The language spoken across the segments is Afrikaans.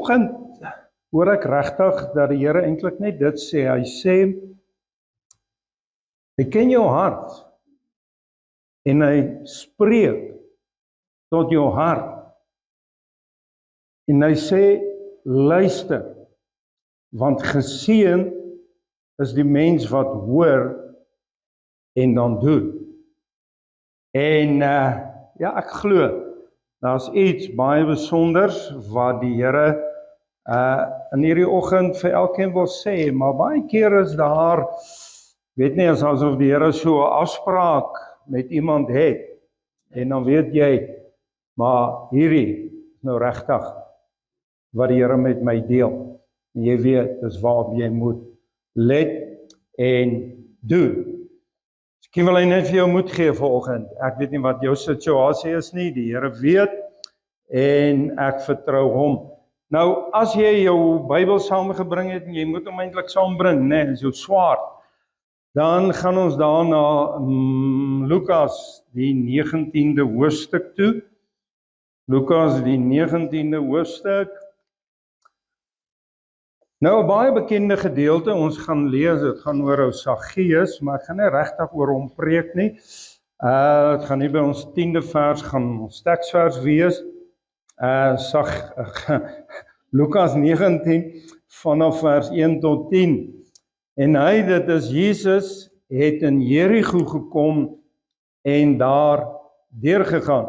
Vanoggend hoor ek regtig dat die Here eintlik net dit sê. Hy sê, hy ken jou hart en hy spreek tot jou hart. En hy sê, luister, want geseën is die mens wat hoor en dan doen. En ja, ek glo, daar's iets baie besonders wat die Here in hierdie oggend vir elkeen wil sê, maar baie keer is daar, weet nie, asof die Here so 'n afspraak met iemand het, en dan weet jy, maar hierdie is nou regtig wat die Here met my deel. En jy weet, dis waarop jy moet let en doen. Miskien wil hy net vir jou moed gee vanoggend. Ek weet nie wat jou situasie is nie, die Here weet, en ek vertrou hom. Nou, as jy jou Bybel saamgebring het, en jy moet hom eintlik saambring, né, is jou swaard, dan gaan ons daarna Lukas, die 19de hoofstuk toe. Lukas, die 19de hoofstuk. Nou, 'n baie bekende gedeelte, ons gaan lees, dit gaan oor ou Saggeus, maar ek gaan nie regtig oor hom preek nie. Dit gaan nie by ons 10de vers gaan ons teksvers wees. Lukas 19 vanaf vers 1 tot 10. En hy, dit is Jesus, het in Jerigo gekom en daar deurgegaan.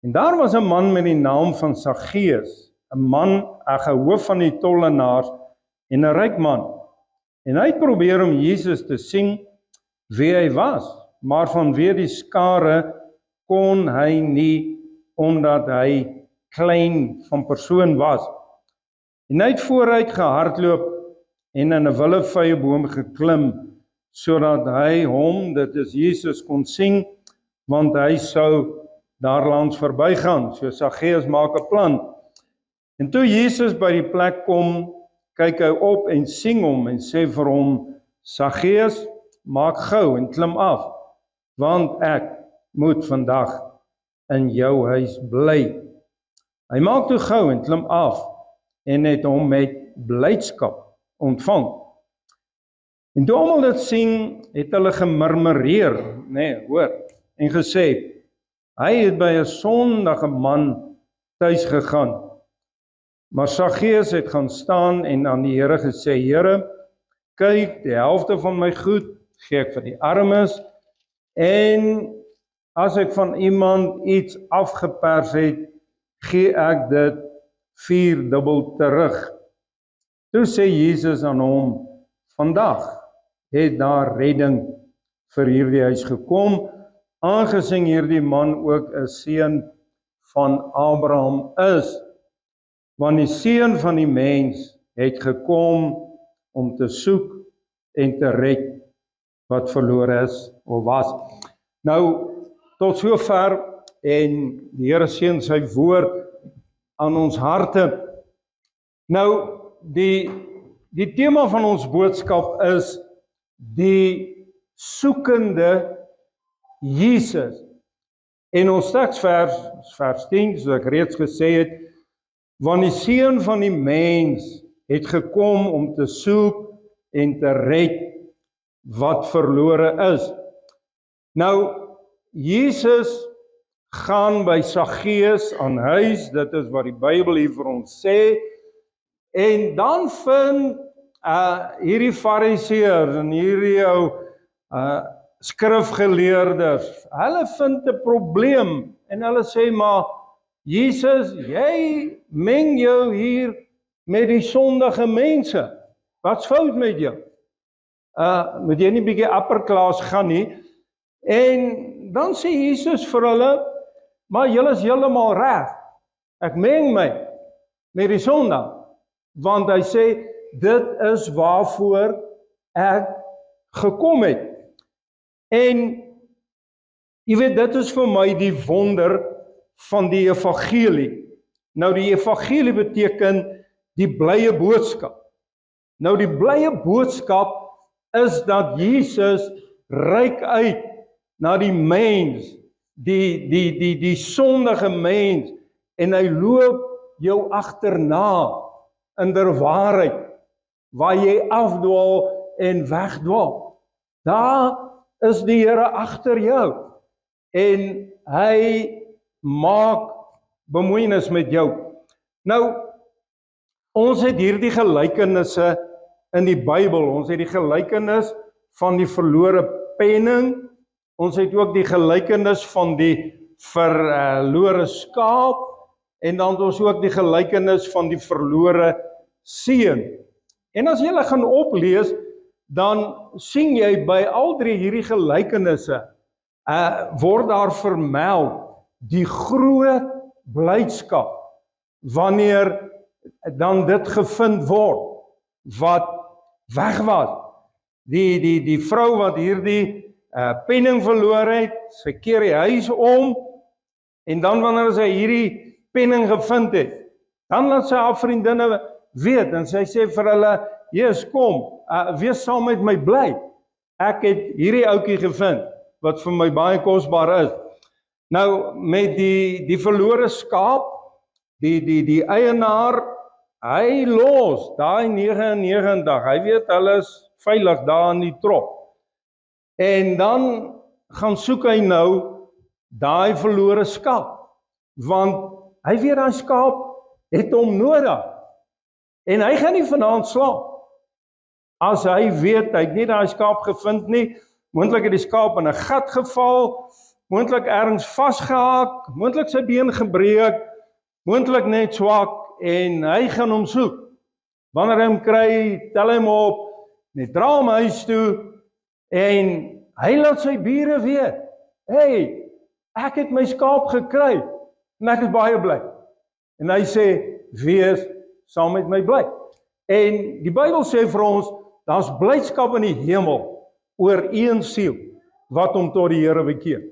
En daar was 'n man met die naam van Saggeus, 'n man, 'n hoof van die tollenaars en 'n ryk man. En hy het probeer om Jesus te sien wie hy was, maar vanweë die skare kon hy nie, omdat hy klein van persoon was. En hy het vooruit gehardloop en in 'n willevyeboom geklim, sodat hy hom, dit is Jesus, kon sien, want hy sou daarlangs verbygaan. So Saggeus maak 'n plan. En toe Jesus by die plek kom, kyk hy op en sien hom en sê vir hom, Saggeus, maak gou en klim af, want ek moet vandag in jou huis bly. Hy maak toe gou en klim af en het hom met blydskap ontvang. En toe almal dit sien, het hulle gemurmureer, hoor, en gesê, hy het by 'n sondige man tuis gegaan. Maar Saggeus het gaan staan en aan die Here gesê, Here, kyk, die helfte van my goed gee ek vir die armes, en as ek van iemand iets afgepers het, gee ek dit 4-dubbel terug. Toe sê Jesus aan hom, vandag het daar redding vir hierdie huis gekom, aangesien hierdie man ook 'n seun van Abraham is. Want die seun van die mens het gekom om te soek en te red wat verlore is of was. Nou, tot sover, en die Here seën sy woord aan ons harte. Nou, die tema van ons boodskap is die soekende Jesus. En ons teksvers, vers 10, soos ek reeds gesê het, want die seun van die mens het gekom om te soek en te red wat verlore is. Nou, Jesus gaan by Saggeus aan huis, dit is wat die Bybel hier vir ons sê, en dan vind hierdie fariseërs en hierdie skrifgeleerders, hulle vind 'n probleem, en hulle sê, maar Jesus, jy meng jou hier met die sondige mense. Wat's fout met jou? Moet jy nie bietjie upper class gaan nie? En dan sê Jesus vir hulle, maar julle is heeltemal reg. Ek meng my met die sondag, want hy sê, dit is waarvoor ek gekom het. En jy weet, dit is vir my die wonder van die evangelie. Nou, die evangelie beteken die blye boodskap. Nou, die blye boodskap is dat Jesus reik uit na die mens, die sondige mens, en hy loop jou agterna in der waarheid, waar jy afdwaal en wegdwaal. Daar is die Here agter jou en hy maak bemoeienis met jou. Nou, ons het hierdie gelykenisse in die Bybel. Ons het die gelykenis van die verlore penning. Ons het ook die gelykenis van die verlore skaap. En dan het ons ook die gelykenis van die verlore seun. En as jy gaan oplees, dan sien jy by al drie hierdie gelykenisse, word daar vermeld die groot blydskap wanneer dan dit gevind word wat weg was. Die vrou wat hierdie penning verloor het, sy keer die huis om, en dan wanneer sy hierdie penning gevind het, dan laat sy haar vriendinne weet, en sy sê vir hulle, Jesus, kom, wees saam met my bly. Ek het hierdie ouetjie gevind, wat vir my baie kosbaar is. Nou, met die verlore skaap, die eienaar, hy los daai 99, hy weet hulle is veilig daar in die trop. En dan gaan soek hy nou daai verlore skaap, want hy weet daai skaap het hom nodig. En hy gaan nie vanaand slaap. As hy weet, hy het nie daai skaap gevind nie, moontlik het die skaap in 'n gat geval, moontlik ergens vasgehaak, moontlik sy been gebreek, moontlik net swak, en hy gaan hom soek. Wanneer hy hom kry, tel hy hom op, en hy dra hom huis toe, en hy laat sy bure weet, hey, ek het my skaap gekry, en ek is baie bly. En hy sê, wees saam met my bly. En die Bybel sê vir ons, daar's blydskap in die hemel oor een siel wat hom tot die Here bekeer.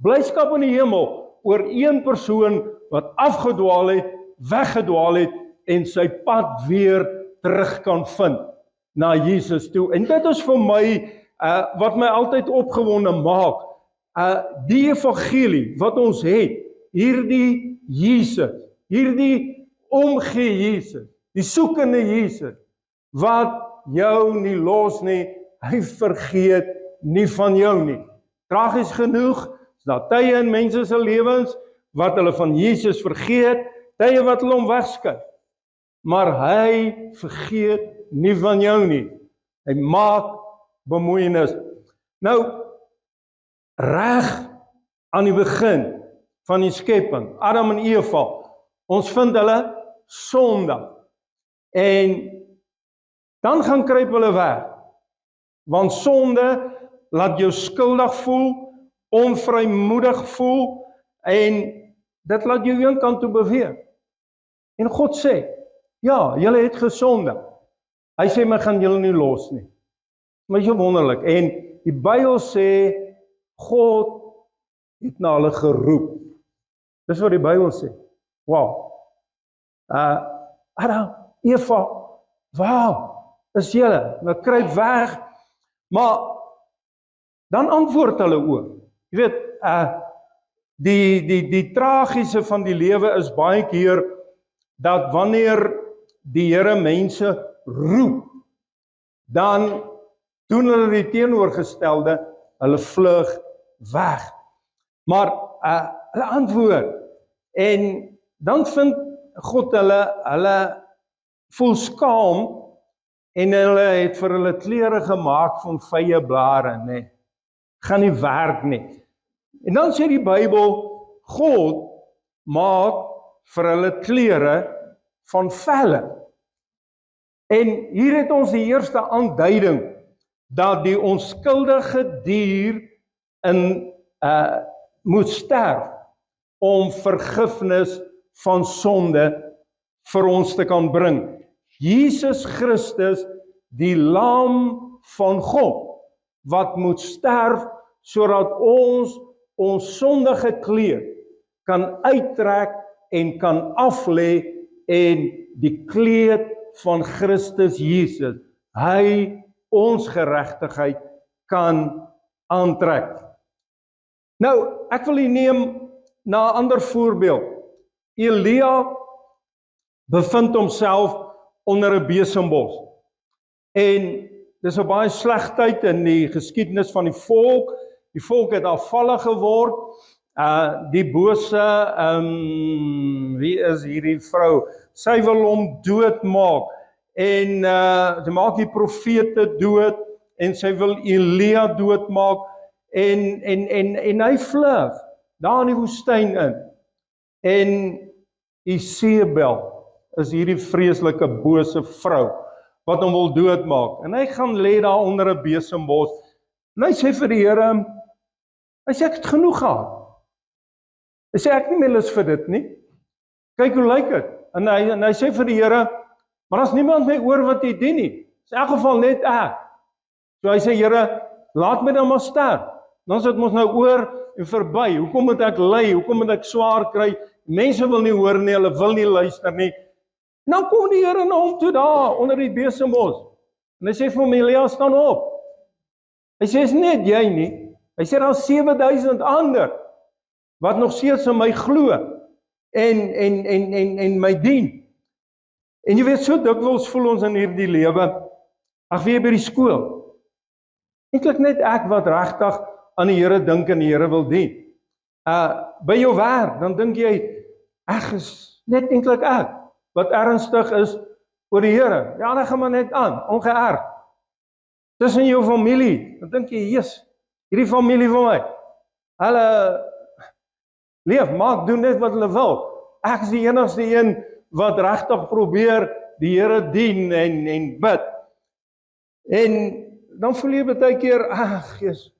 Blydskap in die hemel oor een persoon wat afgedwaal het, weggedwaal het en sy pad weer terug kan vind na Jesus toe. En dit is vir my wat my altyd opgewonde maak. Die evangelie wat ons het, hierdie Jesus, hierdie omgee Jesus, die soekende Jesus, wat jou nie los nie, hy vergeet nie van jou nie. Tragies genoeg, is daar tye in mense se lewens, wat hulle van Jesus vergeet, tye wat hulle hom wegskuif. Maar hy vergeet nie van jou nie. Hy maak bemoeienis. Nou, reg aan die begin van die skepping, Adam en Eva, ons vind hulle sondig. En dan gaan kruip hulle weg. Want sonde laat jou skuldig voel, onvrymoedig voel, en dit laat jou een kant toe beweeg. En God sê, ja, julle het gesondig. Hy sê, maar gaan julle nie los nie. Maar so wonderlik. En die Bybel sê, God het na hulle geroep. Dis wat die Bybel sê. Wow. Adam, Eva, wow, is julle, hulle kruip weg, maar dan antwoord hulle ook. Jy weet, die tragiese van die lewe is baie keer, dat wanneer die Here mense roep, dan doen hulle die teenoorgestelde, hulle vlug weg. Maar hulle antwoord, en dan vind God hulle voel skaam, en hulle het vir hulle klere gemaak van vye blare, nee. Gaan nie werk nie. En dan sê die Bybel, God maak vir hulle klere van velle. En hier het ons die eerste aanduiding, dat die onskuldige dier moet sterf, om vergifnis van sonde vir ons te kan bring. Jesus Christus, die Lam van God, wat moet sterf, sodat ons sondige kleed kan uittrek en kan aflê, en die kleed van Christus Jesus, hy ons geregtigheid kan aantrek. Nou, ek wil u neem na 'n ander voorbeeld. Elia bevind homself onder 'n besembos. En dis 'n baie sleg tyd in die geskiedenis van die volk. Die volk het afvallig geword. Die bose, wie is hierdie vrou? Sy wil hom doodmaak. En sy maak die profete dood en sy wil Elia doodmaak en hy vlug daar in die woestyn in. En Isebel is hierdie vreeslike bose vrou wat hom wil doodmaak. En hy gaan lê daar onder 'n besembos. En hy sê vir die Here, hy sê ek het genoeg gehad. Hy sê ek nie meer lus vir dit nie. Kyk hoe lyk dit. En hy sê vir die Here, maar as niemand my oor wat jy dien nie. In elk geval net ek. So hy sê, Here, laat my dan maar sterf. Dan is dit mos nou oor en verby. Hoekom moet ek ly? Hoekom moet ek swaar kry? Mense wil nie hoor nie, hulle wil nie luister nie. En dan kom die Here na hom toe daar onder die besembos. En hy sê vir hom, Elia, staan op. Hy sê, is net jy nie. Hy sê, daar is 7000 ander wat nog steeds in my glo en my dien. En jy weet, so dikwels voel ons in hierdie lewe, ag wie by die skool. Eintlik net ek wat regtig aan die Here dink en die Here wil dien. By jou werk, dan dink jy, ek is net eintlik ek wat ernstig is oor die Here. Ja, dan gaan maar net aan, ongeërg. Tussen jou familie, dan dink jy, Jesus, hierdie familie van my, hulle leef, maak, doen net wat hulle wil. Ek is die enigste een wat regtig probeer die Here dien en bid. En dan voel jy baie keer, ag Jesus,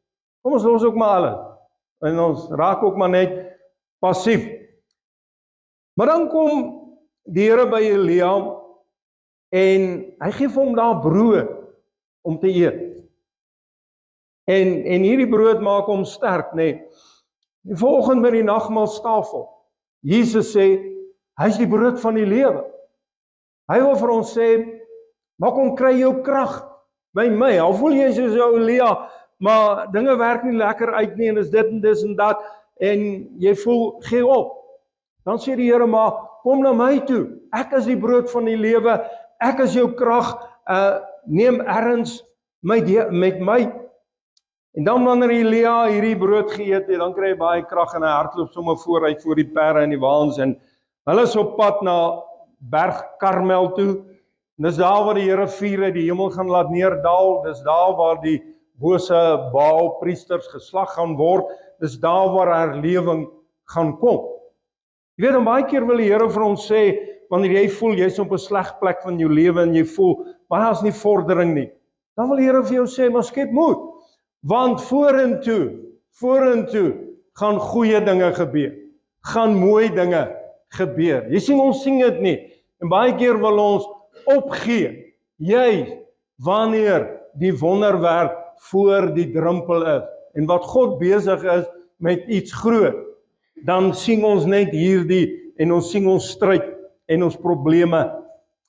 kom ons los ook maar alles. En ons raak ook maar net passief. Maar dan kom die Here by Elia en hy gee vir hom daar brood om te eet. En hierdie brood maak hom sterk, nee. Die volgende by die nagmaalstafel. Jesus sê, hy is die brood van die lewe. Hy wil vir ons sê, maar kom kry jou krag by my. Al voel jy soos jou Elia, maar dinge werk nie lekker uit nie en is dit en dis en dat en jy voel, gee op. Dan sê die Here, maar kom na my toe. Ek is die brood van die lewe. Ek is jou krag. Neem erns met my. En dan wanneer Elia hierdie brood geëet het, dan kry hy baie krag en hy hardloop sommer vooruit voor die perde en die waans en hulle is op pad na Berg Karmel toe. En dis daar waar die Here vuur uit die hemel gaan laat neerdal. Dis daar waar die bose Baal priesters geslag gaan word. Dis daar waar herlewing gaan kom. Jy weet, baie keer wil die Here vir ons sê, wanneer jy voel jy's op 'n sleg plek van jou lewe en jy voel, maar daar's nie vordering nie. Dan wil die Here vir jou sê, maar skep moed. Want vorentoe gaan goeie dinge gebeur. Gaan mooi dinge gebeur. Jy sien, ons sien dit nie. En baie keer wil ons opgee. Jy, wanneer die wonderwerk voor die drempel is. En wat God besig is met iets groot. Dan sien ons net hierdie en ons sien ons stryd en ons probleme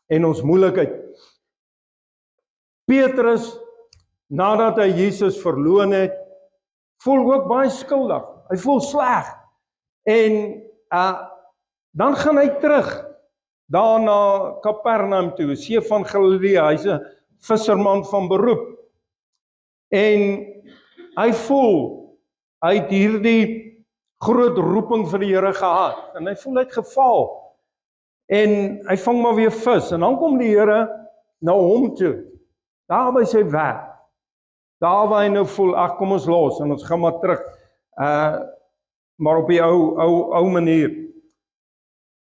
en ons moeilikheid. Petrus, nadat hy Jesus verloon het, voel ook baie skuldig. Hy voel sleg. En dan gaan hy terug daar na Kapernaum toe, see van Galilea. Hy's 'n visserman van beroep. En hy voel hy het hierdie groot roeping vir die Here gehad en hy voel hy het gefaal. En hy vang maar weer vis en dan kom die Here na hom toe. Daar by sy werk. Daar waar hy nou voel, ag kom ons los en ons gaan maar terug. Maar op die ou manier.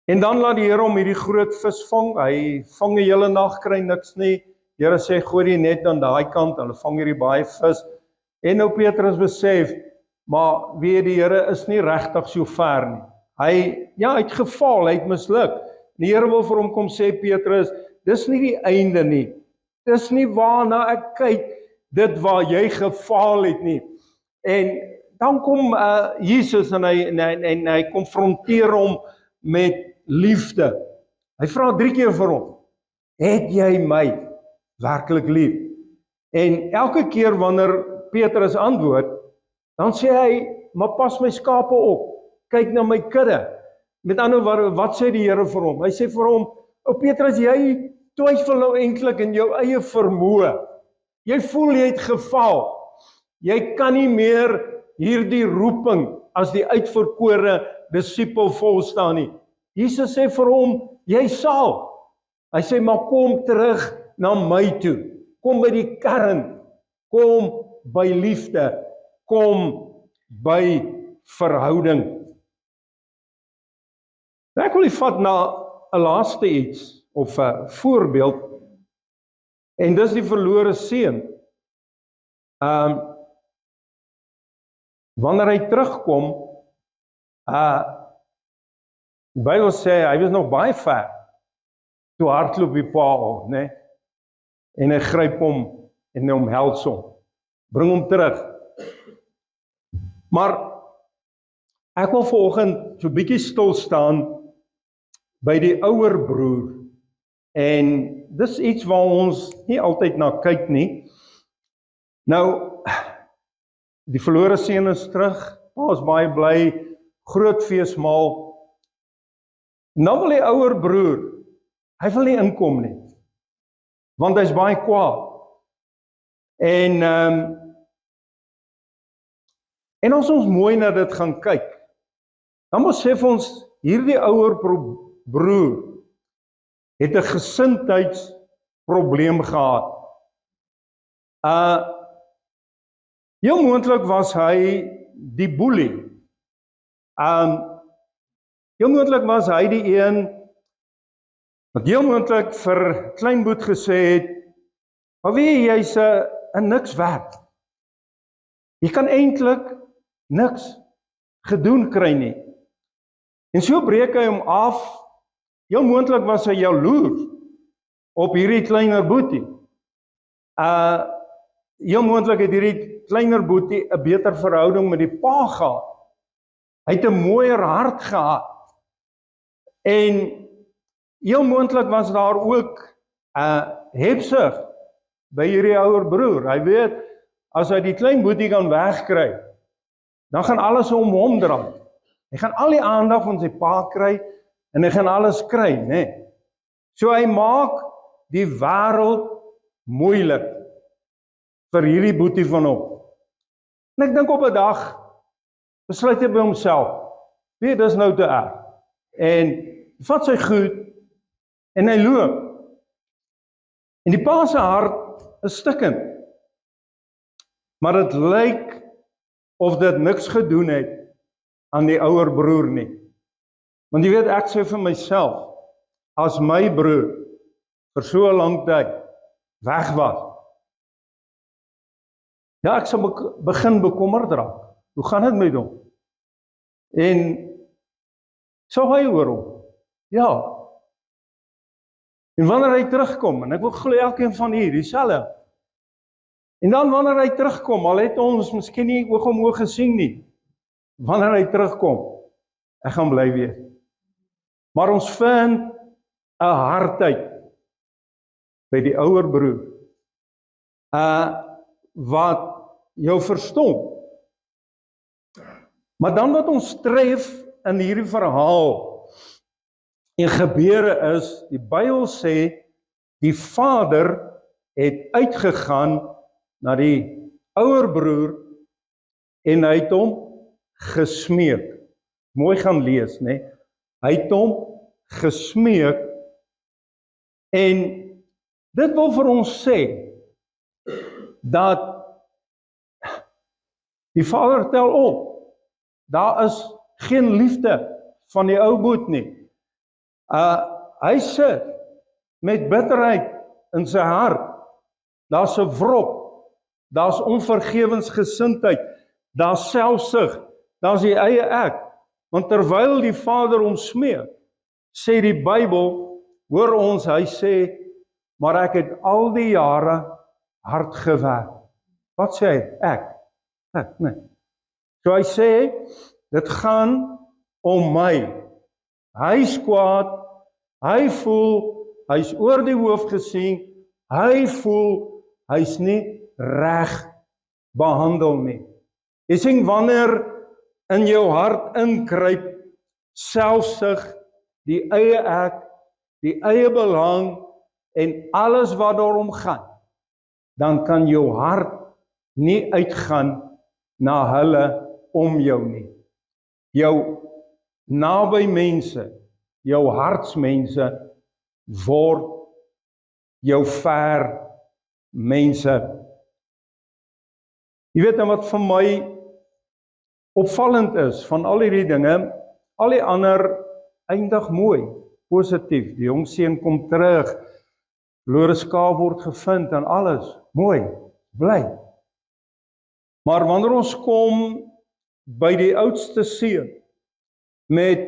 En dan laat die Here hom hierdie groot vis vang. Hy vang die hele nag, kry niks nie. Die Here sê gooi die net aan daai kant. Hulle vang hierdie baie vis. En nou Petrus besef, maar weet die Here is nie regtig so ver nie. Hy het gefaal, hy het misluk. Die Here wil vir hom kom sê, Petrus, dis nie die einde nie. Dis nie waarna ek kyk, dit waar jy gefaal het nie. En dan kom Jesus en hy konfronteer hom met liefde. Hy vra 3 keer vir hom, het jy my werklik lief? En elke keer wanneer Petrus antwoord, dan sê hy, maar pas my skape op, kyk na my kudde. Met ander woorde, wat sê die Here vir hom? Hy sê vir hom, Petrus, jy twyfel nou eintlik in jou eie vermoë. Jy voel jy het gefaal. Jy kan nie meer hierdie roeping as die uitverkore disipel volstaan nie. Jesus sê vir hom, jy sal. Hy sê, maar kom terug na my toe. Kom by die kern. Kom by liefde. Kom by verhouding. Ek wil vat na 'n laaste iets, of 'n voorbeeld, en dis die verlore seun. Wanneer hy terugkom, die Bybel sê, hy was nog baie ver, toe hardloop die pa al, né? En hy gryp hom, en hy omhels hom, bring hom terug. Maar, ek wil vanoggend so 'n bietjie stil staan, by die ouer broer, en dis iets waar ons nie altyd na kyk nie. Nou, die verlore seun is terug, pa is baie bly, groot feesmaal. Nou wil die ouer broer, hy wil nie inkom nie, want hy's baie kwaad. En as ons mooi na dit gaan kyk, dan moet sê vir ons, hierdie ouer broer het 'n gesindheidsprobleem gehad. Heel moontlik was hy die boelie. Heel moontlik was hy die een wat heel moontlik vir Kleinboet gesê het, maar weet jy, jy's 'n niks werd. Jy kan eintlik niks gedoen kry nie. En so breek hy hom af. Heel moontlik was hy jaloers op hierdie kleiner boetie. Heel moontlik het hierdie kleiner boetie 'n beter verhouding met die pa gehad. Hy het 'n mooier hart gehad. En heel moontlik was daar ook hebsug by hierdie ouer broer. Hy weet, as hy die klein boetie kan wegkry, dan gaan alles om hom draai. Hy gaan al die aandag van sy pa kry, en hy gaan alles kry, né? So hy maak die wêreld moeilik vir hierdie boetie van hom. En ek dink op 'n dag besluit hy by homself, weet, dis nou te erg. En vat sy goed en hy loop. En die pa se hart is stikkend. Maar dit lyk of dit niks gedoen het aan die ouer broer nie. Want jy weet, ek sê vir myself, as my broer vir so 'n lang tyd weg was, ja, ek sal begin bekommerd raak. Hoe gaan dit met hom? En sou hy oor hom? Ja. En wanneer hy terugkom, en ek wil glo elkeen van hier, dieselfde. En dan wanneer hy terugkom, al het ons miskien nie oog om oog gesien nie, wanneer hy terugkom, ek gaan bly wees. Maar ons vind 'n hardheid by die ouer broer, wat jou verstom. Maar dan wat ons tref in hierdie verhaal en gebeure is, die Bybel sê, die vader het uitgegaan na die ouer broer en hy het hom gesmeek. Mooi gaan lees, né? Hy het hom gesmeek, en dit wil vir ons sê, dat die vader tel op, daar is geen liefde van die ou boet nie. Hy sit met bitterheid in sy hart, daar's 'n wrok, daar's onvergewensgesindheid, daar's selfsug, daar's die eie ek. Want terwyl die vader hom smeek, sê die Bybel, hoor ons, hy sê, maar ek het al die jare hard gewerk. Wat sê hy? Ek, nee. So hy sê, dit gaan om my. Hy's kwaad, hy voel, hy's oor die hoof gesien, hy voel, hy's nie reg behandel nie. Jy sien, wanneer in jou hart inkruip selfsug, die eie ek, die eie belang en alles wat daarom gaan, dan kan jou hart nie uitgaan na hulle om jou nie. Jou naby mense, jou hartsmense, word jou ver mense. Jy weet nou wat vir my opvallend is van al hierdie dinge, al die ander eindig mooi, positief, die jong seun kom terug, verlore skaap word gevind en alles, mooi, bly. Maar wanneer ons kom by die oudste seun met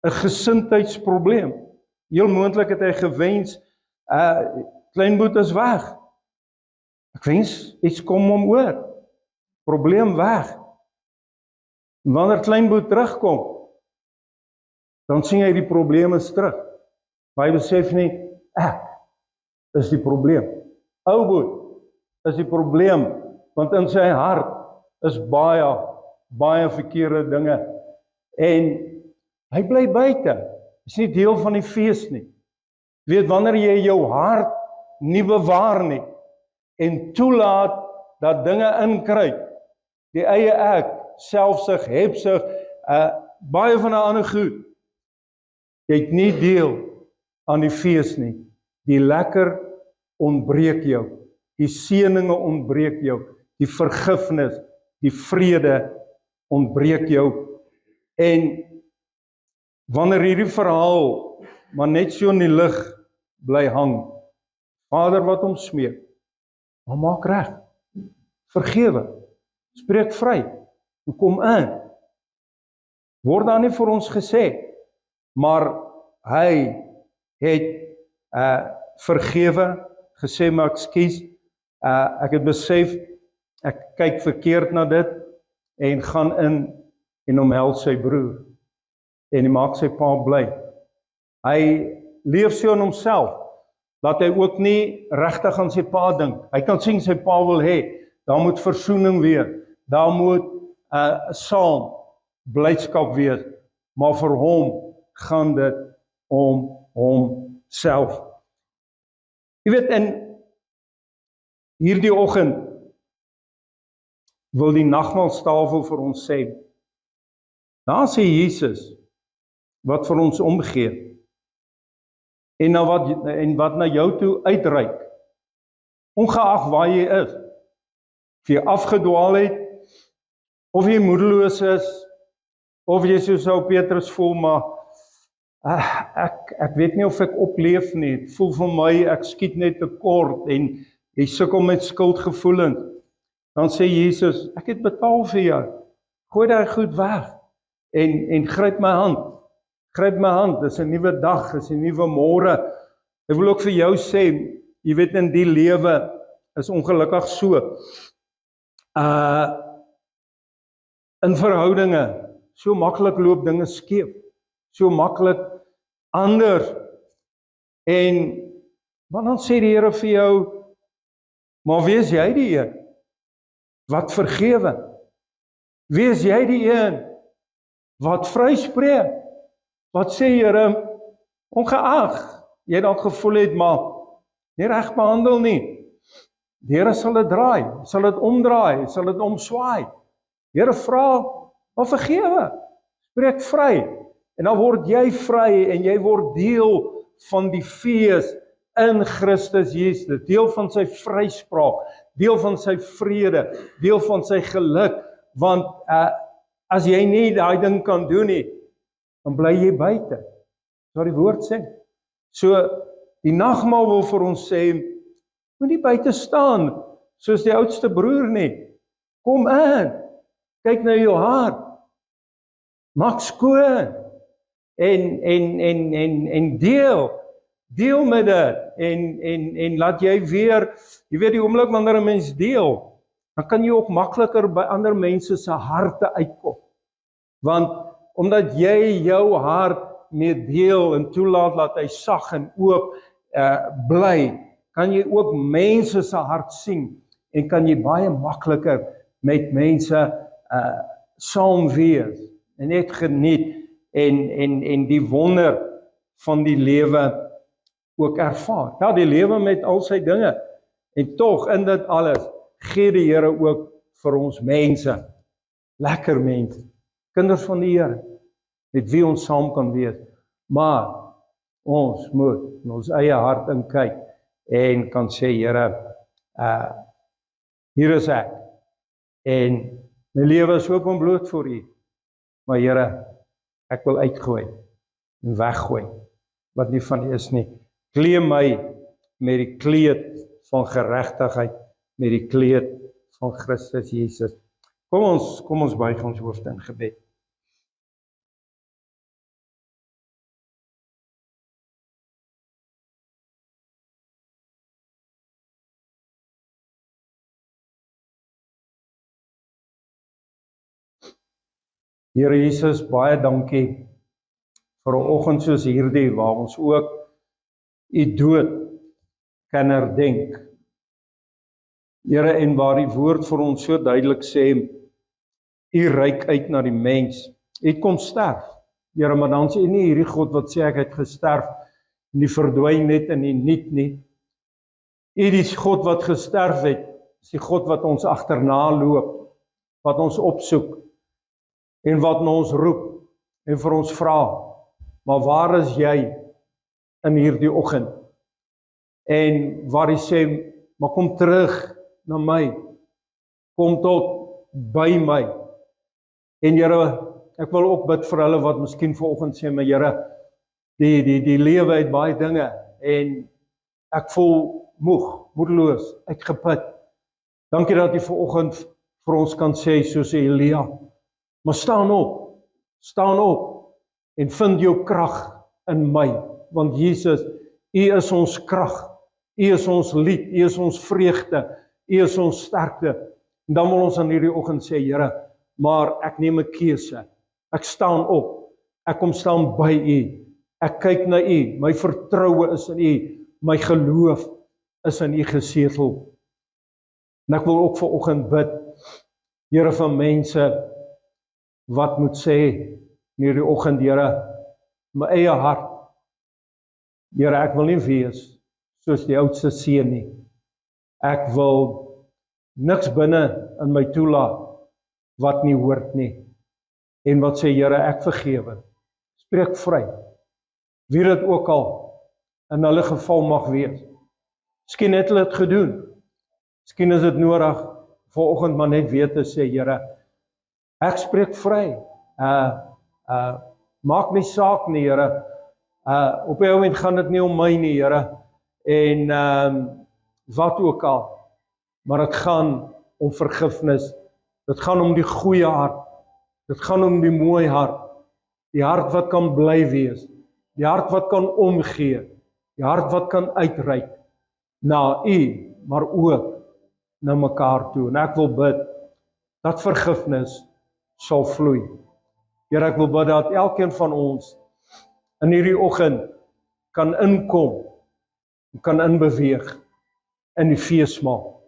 'n gesindheidsprobleem, heel moontlik het hy gewens, kleinboet is weg. Ek wens iets kom hom oor. Probleem weg. En wanneer kleinboet terugkom, dan sien hy die probleem is terug. Maar hy besef nie, ek is die probleem. Ouboet is die probleem, want in sy hart is baie verkeerde dinge. En hy bly buite. Is nie deel van die fees nie. Jy weet, wanneer jy jou hart nie bewaar nie, en toelaat dat dinge inkruip, die eie ek, selfsug, hebsug, baie van 'n ander goed, jy het nie deel aan die fees nie. Die lekker ontbreek jou, die seëninge ontbreek jou, die vergifnis, die vrede ontbreek jou. En wanneer hierdie verhaal maar net so in die lig bly hang, Vader wat hom smeek, maar maak reg, vergewe, spreek vry, kom in, word daar nie vir ons gesê, maar hy het vergewe, gesê maar ekskuus, ek het besef, ek kyk verkeerd na dit, en gaan in en omhels sy broer, en hy maak sy pa bly. Hy leef so in homself, dat hy ook nie regtig aan sy pa dink. Hy kan sien sy pa wil hê, daar moet versoening wees, daar moet saam blydskap wees, maar vir hom gaan dit om homself. Jy weet, in hierdie oggend wil die nagmaalstafel vir ons sê, daar sê Jesus wat vir ons omgee, en wat na jou toe uitreik, ongeag waar jy is, of jy afgedwaal het, of jy moedeloos is, of jy soos ou Petrus voel, maar ek weet nie of ek opleef nie, het voel vir my, ek skiet net tekort, en jy sukkel met skuldgevoelens, dan sê Jesus, ek het betaal vir jou, gooi daai goed weg, en gryp my hand, dis 'n nuwe dag, dis 'n nuwe môre. Ek wil ook vir jou sê, jy weet in die lewe is ongelukkig so. In verhoudinge, so maklik loop dinge skeef, so maklik anders. En wat dan sê die Here vir jou, maar wees jy die een wat vergewe? Wees jy die een wat vryspreek? Wat sê Here, ongeag, jy dalk gevoel het, maar nie reg behandel nie. Die Here sal dit draai, sal dit omdraai, sal dit omswaai. Die Here vra, maar vergewe, spreek vry, en dan word jy vry, en jy word deel van die fees in Christus Jesus, deel van sy vryspraak, deel van sy vrede, deel van sy geluk, want as jy nie daai ding kan doen nie, dan bly jy buite. Dis wat die woord sê. So, die nagmaal wil vir ons sê, moet nie buite staan, soos die oudste broer nie. Kom in, kyk na jou hart, maak skoon, en deel met dit, en laat jy weer, jy weet die oomblik wanneer 'n mens deel, dan kan jy ook makliker by ander mense se harte uitkom. Want omdat jy jou hart mee deel en toelaat dat hy sag en oop bly, kan jy ook mense se hart sien en kan jy baie makliker met mense saam wees en net geniet en die wonder van die lewe ook ervaar. Ja, die lewe met al sy dinge. En tog in dit alles gee die Here ook vir ons mense, lekker mense, kinders van die Here, met wie ons saam kan wees. Maar ons moet in ons eie hart inkyk en kan sê, Here, hier is ek. En my lewe is oop en bloot voor U. Maar Here, ek wil uitgooi en weggooi wat nie van U is nie. Klee my met die kleed van geregtigheid, met die kleed van Christus Jesus. Kom ons buig ons hoofde in gebed. Here Jesus, baie dankie vir 'n oggend soos hierdie waar ons ook U dood kan herdenk. Here, en waar die woord vir ons so duidelik sê, U reik uit na die mens. U het kom sterf. Here, maar dan is U nie hierdie God wat sê ek het gesterf en die verdwyn net in die niet nie. U die God wat gesterf het, is die God wat ons agterna loop, wat ons opsoek en wat na ons roep en vir ons vra, maar waar is jy in hierdie oggend? En waar hy sê, maar kom terug na my, kom tot by my. En Here, ek wil ook bid vir hulle wat miskien vanoggend sê, maar Here, die lewe het baie dinge en ek voel moedeloos, uitgeput. Dankie dat jy vanoggend vir ons kan sê soos Elia, maar staan op en vind jou krag in my, want Jesus, U is ons krag, U is ons lied, U is ons vreugde, U is ons sterkte. En dan wil ons aan hierdie oggend sê, Here, maar ek neem 'n keuse. Ek staan op. Ek kom staan by U. Ek kyk na U. My vertroue is in U. My geloof is in U gesetel. En ek wil ook vanoggend bid, Here, vir mense wat moet sê in hierdie oggend, Here, my eie hart. Here, ek wil nie wees soos die oudste seun nie. Ek wil niks binne in my toelaat wat nie hoort nie. En wat sê, Here, ek vergewe. Spreek vry. Wie dit ook al in hulle geval mag wees. Miskien het hulle dit gedoen. Miskien is dit nodig vanoggend maar net weer te sê, Here, ek spreek vry. Maak nie saak nie, Here. Op die oomblik gaan dit nie om my nie, Here. En wat ook al. Maar dit gaan om vergifnis. Dit gaan om die goeie hart. Dit gaan om die mooi hart. Die hart wat kan bly wees. Die hart wat kan omgee. Die hart wat kan uitreik na U, maar ook na mekaar toe. En ek wil bid dat vergifnis sal vloei. Here, ek wil bid dat elkeen van ons in hierdie oggend kan inkom, kan inbeweeg in die feesmaal.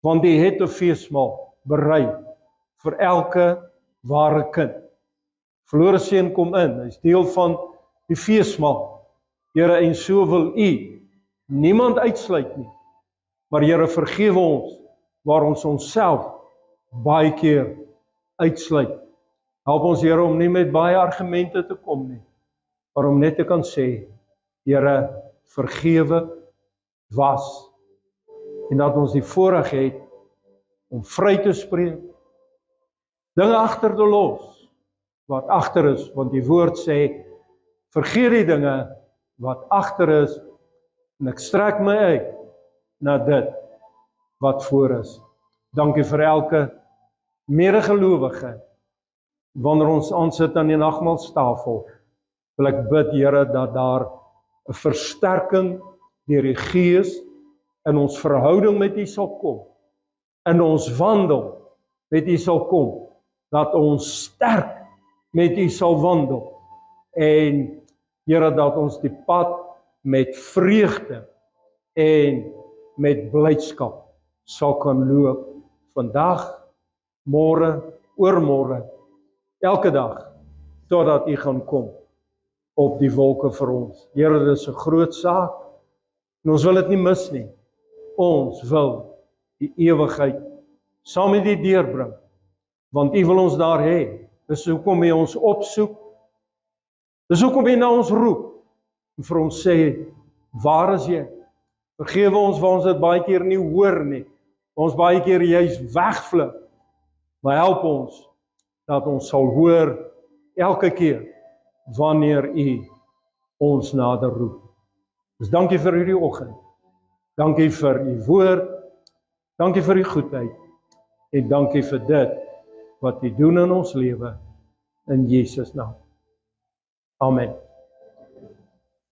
Want U het 'n feesmaal berei vir elke ware kind. Verlore seun kom in, hy's deel van die feesmaal. Here, en so wil U niemand uitsluit nie. Maar Here, vergewe ons waar ons onsself baie keer uitsluit. Help ons, Here, om nie met baie argumente te kom nie, maar om net te kan sê, Here, vergewe, was, en dat ons die voorreg het om vry te spreek, dinge agter te los, wat agter is, want die woord sê, vergeet die dinge wat agter is, en ek strek my uit na dit wat voor is. Dankie vir elke medegelowige. Wanneer ons aansit aan die nagmaalstafel, wil ek bid, Here, dat daar 'n versterking deur die Gees in ons verhouding met U sal kom, in ons wandel met U sal kom, dat ons sterk met U sal wandel, en Here, dat ons die pad met vreugde en met blydskap sal kan loop, vandag, môre, oormôre, elke dag, totdat U gaan kom op die wolke vir ons. Here, dit is 'n groot saak, En ons wil dit nie mis nie. Ons wil die ewigheid saam met U deurbring, want U wil ons daar hê. Dis hoekom U ons opsoek. Dis hoekom U na ons roep en vir ons sê, waar is jy? Vergewe ons waar ons dit baie keer nie hoor nie. Ons baie keer juis wegvlug. Maar help ons dat ons sal hoor elke keer wanneer U ons nader roep. Dus dankie vir hierdie oggend. Dankie vir U woord. Dankie vir U goedheid. En dankie vir dit wat U doen in ons lewe. In Jesus naam. Amen.